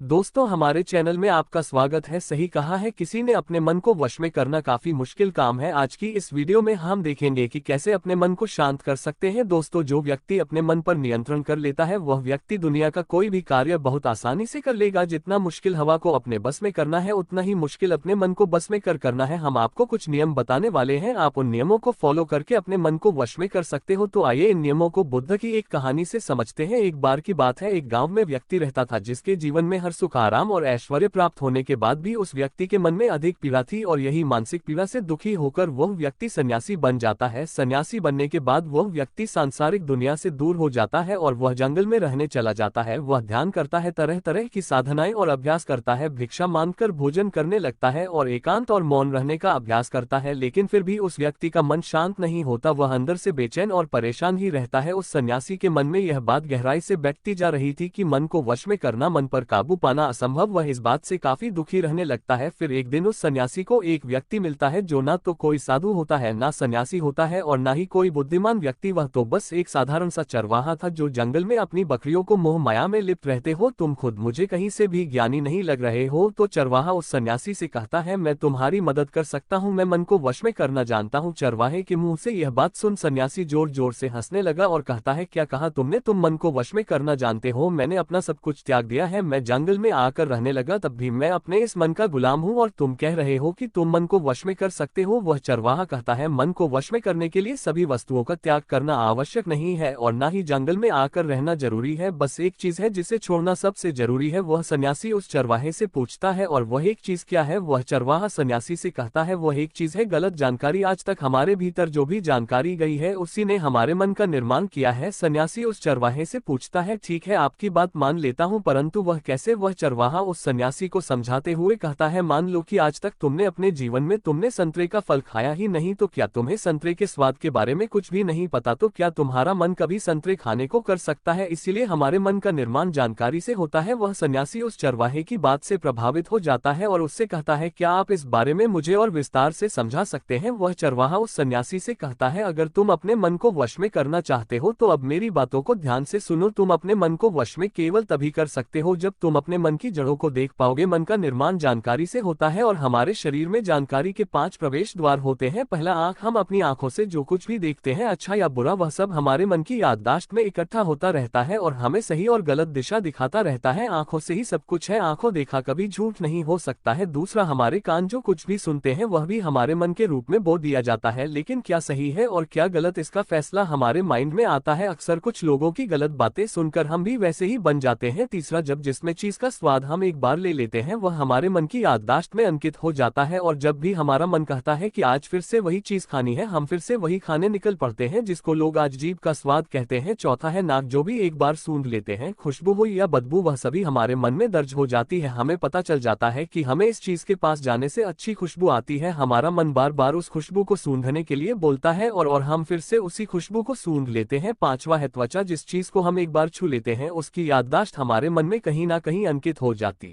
दोस्तों, हमारे चैनल में आपका स्वागत है। सही कहा है किसी ने, अपने मन को वश में करना काफी मुश्किल काम है। आज की इस वीडियो में हम देखेंगे कि कैसे अपने मन को शांत कर सकते हैं। दोस्तों, जो व्यक्ति अपने मन पर नियंत्रण कर लेता है वह व्यक्ति दुनिया का कोई भी कार्य बहुत आसानी से कर लेगा। जितना मुश्किल हवा को अपने बस में करना है, उतना ही मुश्किल अपने मन को बस में करना है। हम आपको कुछ नियम बताने वाले हैं, आप उन नियमों को फॉलो करके अपने मन को वश में कर सकते हो। तो आइए इन नियमों को बुद्ध की एक कहानी से समझते हैं। एक बार की बात है, एक गाँव में व्यक्ति रहता था जिसके जीवन में सुख, आराम और ऐश्वर्य प्राप्त होने के बाद भी उस व्यक्ति के मन में अधिक पीड़ा थी और यही मानसिक पीड़ा से दुखी होकर वह व्यक्ति सन्यासी बन जाता है। सन्यासी बनने के बाद वह व्यक्ति सांसारिक दुनिया से दूर हो जाता है और वह जंगल में रहने चला जाता है। वह ध्यान करता है, तरह तरह की साधनाएं और अभ्यास करता है, भिक्षा मांगकर भोजन करने लगता है और एकांत और मौन रहने का अभ्यास करता है। लेकिन फिर भी उस व्यक्ति का मन शांत नहीं होता, वह अंदर से बेचैन और परेशान ही रहता है। उस सन्यासी के मन में यह बात गहराई से बैठती जा रही थी कि मन को वश में करना, मन पर काबू पाना असंभव। वह इस बात से काफी दुखी रहने लगता है। फिर एक दिन उस सन्यासी को एक व्यक्ति मिलता है जो ना तो कोई साधु होता है, ना सन्यासी होता है और ना ही कोई बुद्धिमान व्यक्ति। वह तो बस एक साधारण सा चरवाहा था जो जंगल में अपनी बकरियों को मोह माया में लिप्त रहते हो। तुम खुद मुझे कहीं से भी ज्ञानी नहीं लग रहे हो। तो चरवाहा उस सन्यासी से कहता है, मैं तुम्हारी मदद कर सकता हूँ, मैं मन को वश में करना जानता हूँ। चरवाहे के मुंह से यह बात सुन सन्यासी जोर जोर से हंसने लगा और कहता है, क्या कहा तुमने? तुम मन को वश में करना जानते हो? मैंने अपना सब कुछ त्याग दिया है, मैं जंगल में आकर रहने लगा, तब भी मैं अपने इस मन का गुलाम हूँ और तुम कह रहे हो कि तुम मन को वश में कर सकते हो। वह चरवाहा कहता है, मन को वश में करने के लिए सभी वस्तुओं का त्याग करना आवश्यक नहीं है और ना ही जंगल में आकर रहना जरूरी है। बस एक चीज है जिसे छोड़ना सबसे जरूरी है। वह सन्यासी उस चरवाहे से पूछता है, और वह एक चीज क्या है? वह चरवाहा सन्यासी से कहता है, वह एक चीज है गलत जानकारी। आज तक हमारे भीतर जो भी जानकारी गई है उसी ने हमारे मन का निर्माण किया है। सन्यासी उस चरवाहे से पूछता है, ठीक है, आपकी बात मान लेता हूँ, परंतु वह कैसे? वह चरवाहा उस सन्यासी को समझाते हुए कहता है, मान लो कि आज तक तुमने अपने जीवन में तुमने संतरे का फल खाया ही नहीं, तो क्या तुम्हें संतरे के स्वाद के बारे में कुछ भी नहीं पता? तो क्या तुम्हारा मन कभी संतरे खाने को कर सकता है? इसीलिए हमारे मन का निर्माण जानकारी से होता है। वह सन्यासी उस चरवाहे की बात से प्रभावित हो जाता है और उससे कहता है, क्या आप इस बारे में मुझे और विस्तार से समझा सकते हैं? वह चरवाहा उस सन्यासी से कहता है, अगर तुम अपने मन को वश में करना चाहते हो तो अब मेरी बातों को ध्यान से सुनो। तुम अपने मन को वश में केवल तभी कर सकते हो जब तुम अपने मन की जड़ों को देख पाओगे। मन का निर्माण जानकारी से होता है और हमारे शरीर में जानकारी के 5 प्रवेश द्वार होते हैं। पहला आंख, हम अपनी आंखों से जो कुछ भी देखते हैं, अच्छा या बुरा, वह सब हमारे मन की याददाश्त में इकट्ठा होता रहता है और हमें सही और गलत दिशा दिखाता रहता है। आंखों से ही सब कुछ है, आंखों देखा कभी झूठ नहीं हो सकता है। दूसरा, हमारे कान जो कुछ भी सुनते हैं वह भी हमारे मन के रूप में बोल दिया जाता है, लेकिन क्या सही है और क्या गलत, इसका फैसला हमारे माइंड में आता है। अक्सर कुछ लोगों की गलत बातें सुनकर हम भी वैसे ही बन जाते हैं। तीसरा, जब जिसमें चीज का स्वाद हम एक बार ले लेते हैं वह हमारे मन की याददाश्त में अंकित हो जाता है और जब भी हमारा मन कहता है कि आज फिर से वही चीज खानी है, हम फिर से वही खाने निकल पड़ते हैं, जिसको लोग आज जीभ का स्वाद कहते हैं। चौथा है नाक, जो भी एक बार सूंघ लेते हैं, खुशबू हो या बदबू, वह सभी हमारे मन में दर्ज हो जाती है। हमें पता चल जाता है कि हमें इस चीज के पास जाने से अच्छी खुशबू आती है। हमारा मन बार बार उस खुशबू को सूंघने के लिए बोलता है और हम फिर से उसी खुशबू को सूंघ लेते हैं। पांचवा है त्वचा, जिस चीज को हम एक बार छू लेते हैं उसकी याददाश्त हमारे मन में कहीं ना कहीं अंकित हो जाती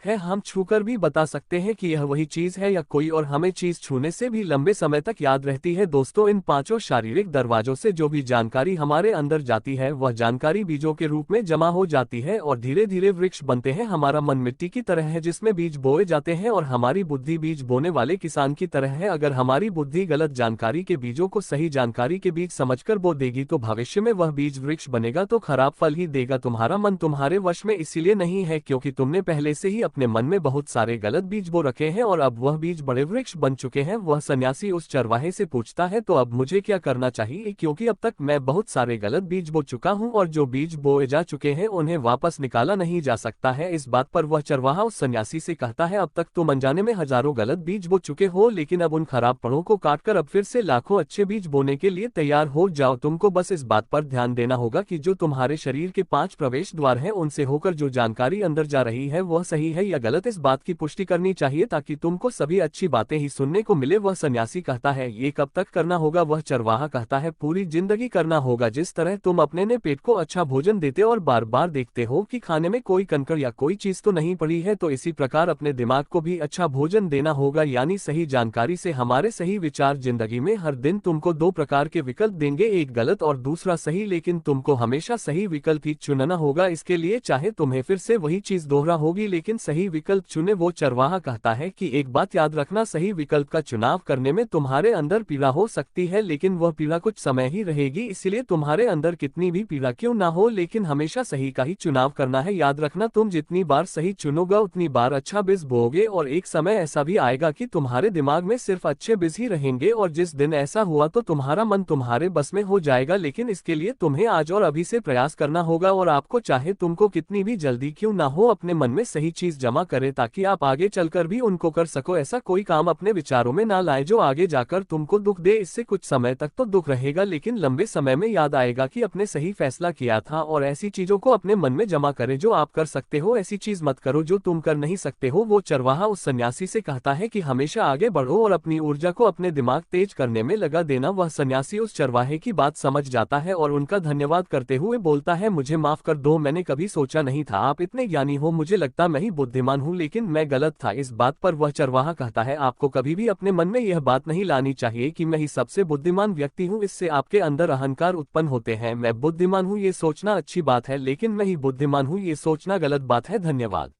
है। हम छूकर भी बता सकते हैं कि यह वही चीज है या कोई और, हमें चीज छूने से भी लंबे समय तक याद रहती है। दोस्तों, इन 5 शारीरिक दरवाजों से जो भी जानकारी हमारे अंदर जाती है वह जानकारी बीजों के रूप में जमा हो जाती है और धीरे धीरे वृक्ष बनते हैं। हमारा मन मिट्टी की तरह है जिसमें बीज बोए जाते हैं और हमारी बुद्धि बीज बोने वाले किसान की तरह है। अगर हमारी बुद्धि गलत जानकारी के बीजों को सही जानकारी के बीज समझकर बो देगी तो भविष्य में वह बीज वृक्ष बनेगा, तो खराब फल ही देगा। तुम्हारा मन तुम्हारे वश में इसीलिए नहीं है क्योंकि तुमने पहले से ही अपने मन में बहुत सारे गलत बीज बो रखे हैं और अब वह बीज बड़े वृक्ष बन चुके हैं। वह सन्यासी उस चरवाहे से पूछता है, तो अब मुझे क्या करना चाहिए? क्योंकि अब तक मैं बहुत सारे गलत बीज बो चुका हूं और जो बीज बोए जा चुके हैं उन्हें वापस निकाला नहीं जा सकता है। इस बात पर वह चरवाहा उस सन्यासी से कहता है, अब तक तुम अनजाने में हजारों गलत बीज बो चुके हो, लेकिन अब उन खराब पड़ों को काटकर अब फिर से लाखों अच्छे बीज बोने के लिए तैयार हो जाओ। तुमको बस इस बात पर ध्यान देना होगा कि जो तुम्हारे शरीर के 5 प्रवेश द्वार हैं उनसे होकर जो जानकारी अंदर जा रही है वह सही है या गलत, इस बात की पुष्टि करनी चाहिए ताकि तुमको सभी अच्छी बातें ही सुनने को मिले। वह सन्यासी कहता है, ये कब तक करना होगा? वह चरवाहा कहता है, पूरी जिंदगी करना होगा। जिस तरह तुम अपने ने पेट को अच्छा भोजन देते और बार बार देखते हो कि खाने में कोई कंकड़ या कोई चीज तो नहीं पड़ी है, तो इसी प्रकार अपने दिमाग को भी अच्छा भोजन देना होगा, यानी सही जानकारी से हमारे सही विचार जिंदगी में हर दिन तुमको दो प्रकार के विकल्प देंगे, एक गलत और दूसरा सही, लेकिन तुमको हमेशा सही विकल्प ही चुनना होगा। इसके लिए चाहे तुम्हें फिर से वही चीज दोहरा होगी, लेकिन सही विकल्प चुने। वो चरवाहा कहता है कि एक बात याद रखना, सही विकल्प का चुनाव करने में तुम्हारे अंदर पीड़ा हो सकती है, लेकिन वह पीड़ा कुछ समय ही रहेगी, इसलिए तुम्हारे अंदर कितनी भी पीड़ा क्यों ना हो, लेकिन हमेशा सही का ही चुनाव करना है। याद रखना, तुम जितनी बार सही चुनोगे उतनी बार अच्छा बीज बोओगे, और एक समय ऐसा भी आएगा कि तुम्हारे दिमाग में सिर्फ अच्छे बीज ही रहेंगे, और जिस दिन ऐसा हुआ तो तुम्हारा मन तुम्हारे बस में हो जाएगा। लेकिन इसके लिए तुम्हें आज और अभी से प्रयास करना होगा, और आपको चाहे तुमको कितनी भी जल्दी क्यों ना हो अपने मन में सही चीज जमा करे, ताकि आप आगे चलकर भी उनको कर सको। ऐसा कोई काम अपने विचारों में ना लाए जो आगे जाकर तुमको दुख दे। इससे कुछ समय तक तो दुख रहेगा, लेकिन लंबे समय में याद आएगा कि अपने सही फैसला किया था। और ऐसी चीजों को अपने मन में जमा करे जो आप कर सकते हो, ऐसी चीज मत करो जो तुम कर नहीं सकते हो। वो चरवाहा उस सन्यासी से कहता है कि हमेशा आगे बढ़ो और अपनी ऊर्जा को अपने दिमाग तेज करने में लगा देना। वह सन्यासी उस चरवाहे की बात समझ जाता है और उनका धन्यवाद करते हुए बोलता है, मुझे माफ कर दो, मैंने कभी सोचा नहीं था आप इतने ज्ञानी हो, मुझे लगता मैं ही बुद्धिमान हूँ, लेकिन मैं गलत था। इस बात पर वह चरवाहा कहता है, आपको कभी भी अपने मन में यह बात नहीं लानी चाहिए कि मैं ही सबसे बुद्धिमान व्यक्ति हूँ, इससे आपके अंदर अहंकार उत्पन्न होते हैं। मैं बुद्धिमान हूँ ये सोचना अच्छी बात है, लेकिन मैं ही बुद्धिमान हूँ ये सोचना गलत बात है। धन्यवाद।